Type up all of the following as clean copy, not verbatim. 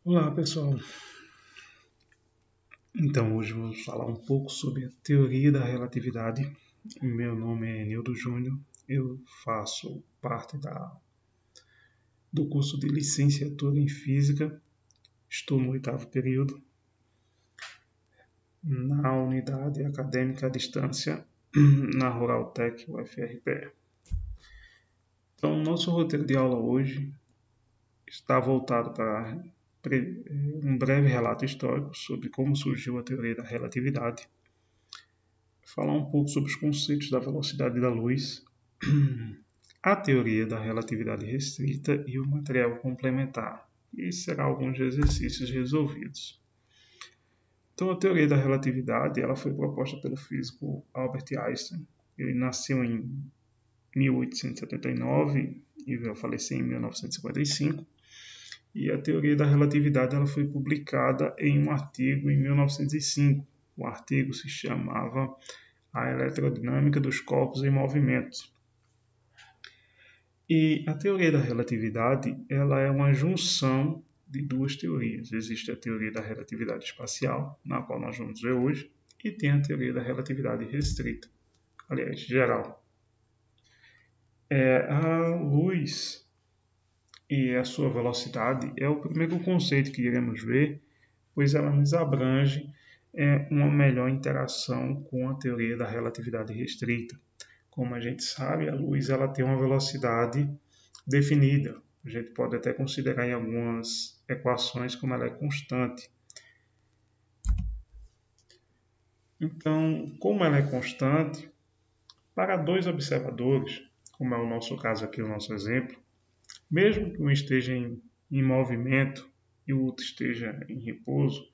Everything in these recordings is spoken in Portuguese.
Olá pessoal, então hoje vamos falar um pouco sobre a teoria da relatividade. Meu nome é Nildo Júnior, eu faço parte do curso de licenciatura em Física, estou no 8º período, na unidade acadêmica à distância, na Ruraltec UFRPE. Então, nosso roteiro de aula hoje está voltado para um breve relato histórico sobre como surgiu a teoria da relatividade, falar um pouco sobre os conceitos da velocidade da luz, a teoria da relatividade restrita e o material complementar, e será alguns exercícios resolvidos. Então, a teoria da relatividade ela foi proposta pelo físico Albert Einstein. Ele nasceu em 1879 e veio a falecer em 1955. E a teoria da relatividade ela foi publicada em um artigo em 1905. O artigo se chamava A Eletrodinâmica dos Corpos em Movimento. E a teoria da relatividade ela é uma junção de duas teorias. Existe a teoria da relatividade espacial, na qual nós vamos ver hoje, e tem a teoria da relatividade restrita, aliás, geral. A luz e a sua velocidade é o primeiro conceito que iremos ver, pois ela nos abrange uma melhor interação com a teoria da relatividade restrita. Como a gente sabe, a luz ela tem uma velocidade definida. A gente pode até considerar em algumas equações como ela é constante. Então, como ela é constante, para dois observadores, como é o nosso caso aqui, o nosso exemplo, mesmo que um esteja em movimento e o outro esteja em repouso,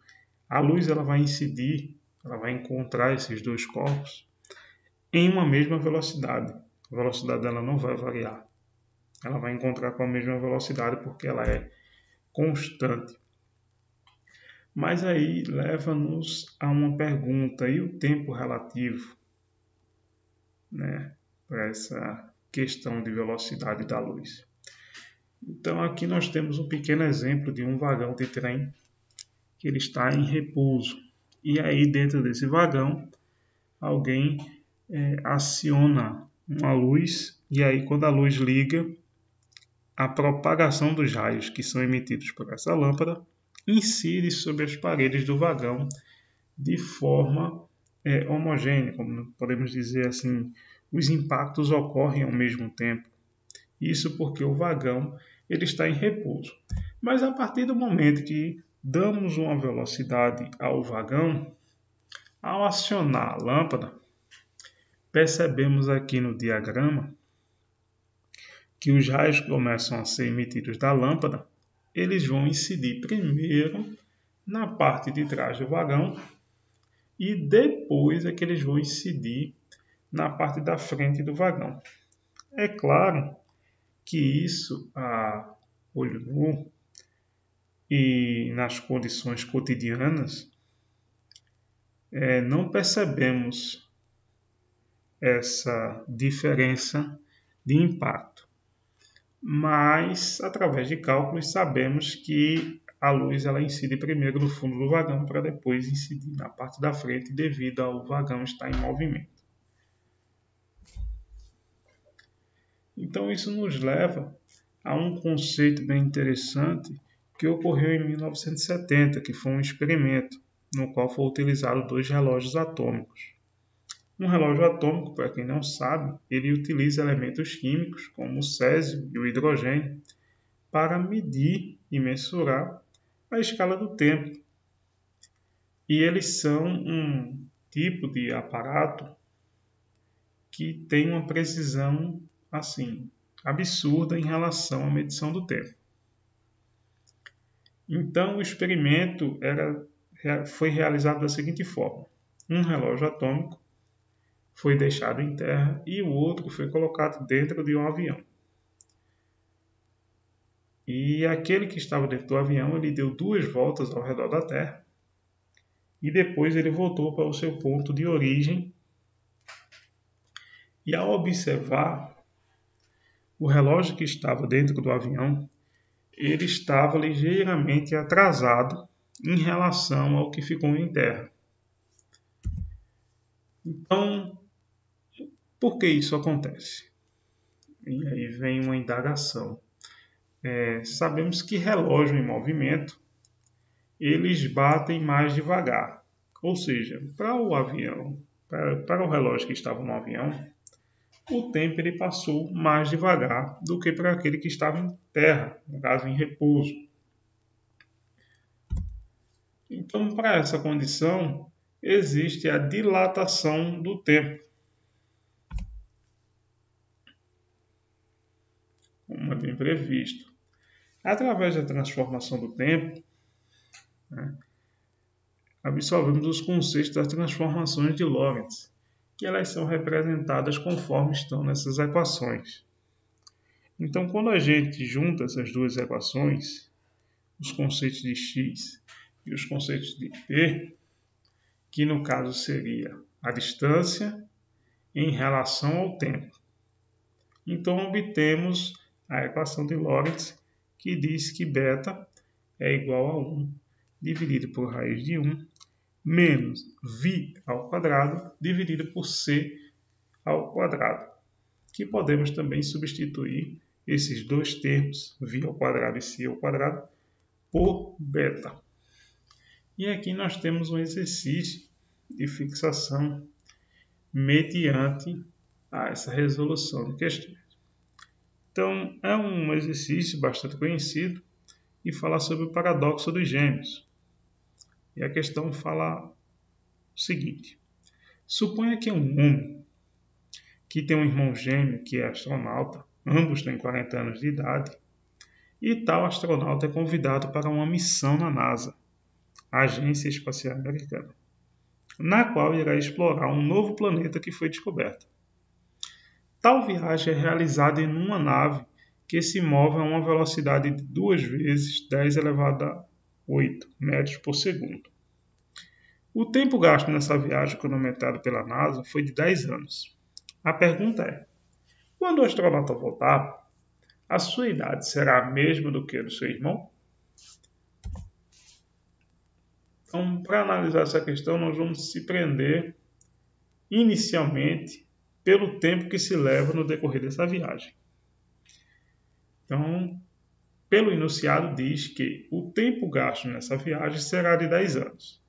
a luz ela vai incidir, ela vai encontrar esses dois corpos em uma mesma velocidade. A velocidade dela não vai variar. Ela vai encontrar com a mesma velocidade porque ela é constante. Mas aí leva-nos a uma pergunta: e o tempo relativo, né, para essa questão de velocidade da luz? Então aqui nós temos um pequeno exemplo de um vagão de trem que ele está em repouso. E aí dentro desse vagão alguém aciona uma luz e aí quando a luz liga, a propagação dos raios que são emitidos por essa lâmpada incide sobre as paredes do vagão de forma homogênea, como podemos dizer assim, os impactos ocorrem ao mesmo tempo. Isso porque o vagão ele está em repouso. Mas a partir do momento que damos uma velocidade ao vagão, ao acionar a lâmpada, percebemos aqui no diagrama que os raios que começam a ser emitidos da lâmpada, eles vão incidir primeiro na parte de trás do vagão e depois é que eles vão incidir na parte da frente do vagão. É claro que isso a olho nu e nas condições cotidianas não percebemos essa diferença de impacto. Mas, através de cálculos, sabemos que a luz ela incide primeiro no fundo do vagão para depois incidir na parte da frente devido ao vagão estar em movimento. Então, isso nos leva a um conceito bem interessante que ocorreu em 1970, que foi um experimento no qual foi utilizado dois relógios atômicos. Um relógio atômico, para quem não sabe, ele utiliza elementos químicos como o césio e o hidrogênio para medir e mensurar a escala do tempo. E eles são um tipo de aparato que tem uma precisão assim absurda em relação à medição do tempo. Então, o experimento foi realizado da seguinte forma: um relógio atômico foi deixado em terra e o outro foi colocado dentro de um avião. E aquele que estava dentro do avião, ele deu 2 voltas ao redor da Terra e depois ele voltou para o seu ponto de origem. E ao observar o relógio que estava dentro do avião, ele estava ligeiramente atrasado em relação ao que ficou em terra. Então, por que isso acontece? E aí vem uma indagação. Sabemos que relógio em movimento, eles batem mais devagar. Ou seja, para o avião, para o relógio que estava no avião, o tempo ele passou mais devagar do que para aquele que estava em terra, no caso em repouso. Então, para essa condição, existe a dilatação do tempo, como é bem previsto. Através da transformação do tempo, absorvemos os conceitos das transformações de Lorentz, que elas são representadas conforme estão nessas equações. Então, quando a gente junta essas duas equações, os conceitos de x e os conceitos de t, que no caso seria a distância em relação ao tempo, então obtemos a equação de Lorentz, que diz que beta é igual a 1 dividido por raiz de 1 menos v ao quadrado dividido por c ao quadrado, que podemos também substituir esses dois termos, v ao quadrado e c ao quadrado, por beta. E aqui nós temos um exercício de fixação mediante essa resolução de questões. Então, é um exercício bastante conhecido e fala sobre o paradoxo dos gêmeos. E a questão fala o seguinte: suponha que um homem que tem um irmão gêmeo que é astronauta, ambos têm 40 anos de idade, e tal astronauta é convidado para uma missão na NASA, a Agência Espacial Americana, na qual irá explorar um novo planeta que foi descoberto. Tal viagem é realizada em uma nave que se move a uma velocidade de 2 vezes 10 elevado a 8 metros por segundo. O tempo gasto nessa viagem, cronometrado pela NASA, foi de 10 anos. A pergunta é: quando o astronauta voltar, a sua idade será a mesma do que a do seu irmão? Então, para analisar essa questão, nós vamos se prender inicialmente pelo tempo que se leva no decorrer dessa viagem. Então, pelo enunciado diz que o tempo gasto nessa viagem será de 10 anos.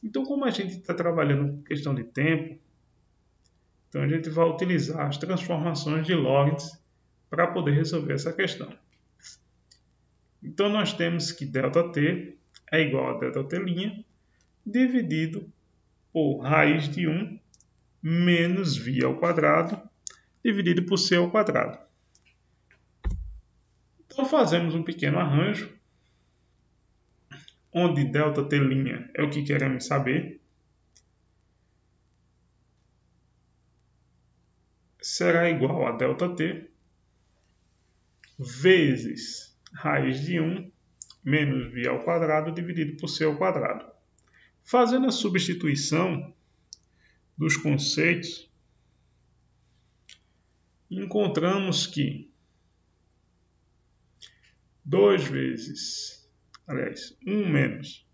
Então, como a gente está trabalhando com questão de tempo, então a gente vai utilizar as transformações de Lorentz para poder resolver essa questão. Então, nós temos que ΔT é igual a ΔT' dividido por raiz de 1 menos v ao quadrado dividido por c ao quadrado. Então, fazemos um pequeno arranjo, onde ΔT' é o que queremos saber. Será igual a ΔT vezes raiz de 1 menos v ao quadrado dividido por c ao quadrado. Fazendo a substituição dos conceitos, encontramos que 1 menos,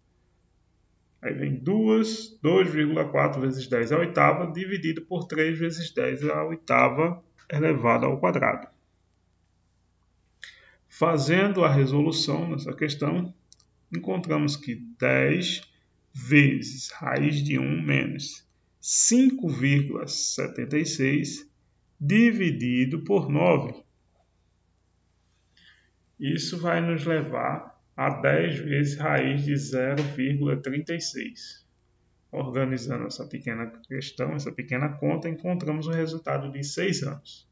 aí vem 2,4 vezes 10 à oitava, dividido por 3 vezes 10 à oitava elevado ao quadrado. Fazendo a resolução nessa questão, encontramos que 10 vezes raiz de 1 menos 5,76 dividido por 9. Isso vai nos levar a 10 vezes raiz de 0,36. Organizando essa pequena questão, essa pequena conta, encontramos o resultado de 6 anos.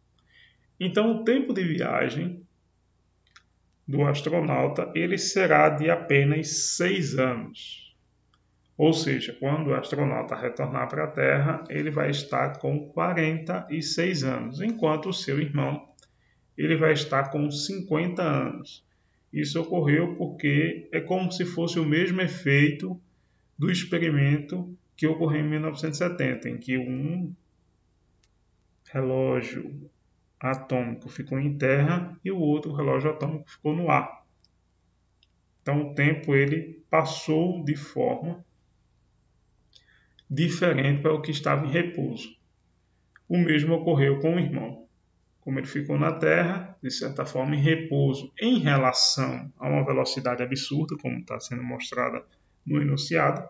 Então, o tempo de viagem do astronauta ele será de apenas 6 anos. Ou seja, quando o astronauta retornar para a Terra, ele vai estar com 46 anos, enquanto o seu irmão ele vai estar com 50 anos. Isso ocorreu porque é como se fosse o mesmo efeito do experimento que ocorreu em 1970, em que um relógio atômico ficou em terra e o outro relógio atômico ficou no ar. Então o tempo ele passou de forma diferente para o que estava em repouso. O mesmo ocorreu com o irmão. Como ele ficou na Terra, de certa forma, em repouso em relação a uma velocidade absurda, como está sendo mostrada no enunciado,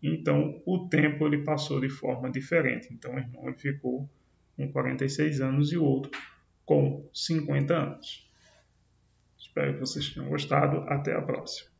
então o tempo ele passou de forma diferente. Então o irmão ele ficou com 46 anos e o outro com 50 anos. Espero que vocês tenham gostado. Até a próxima.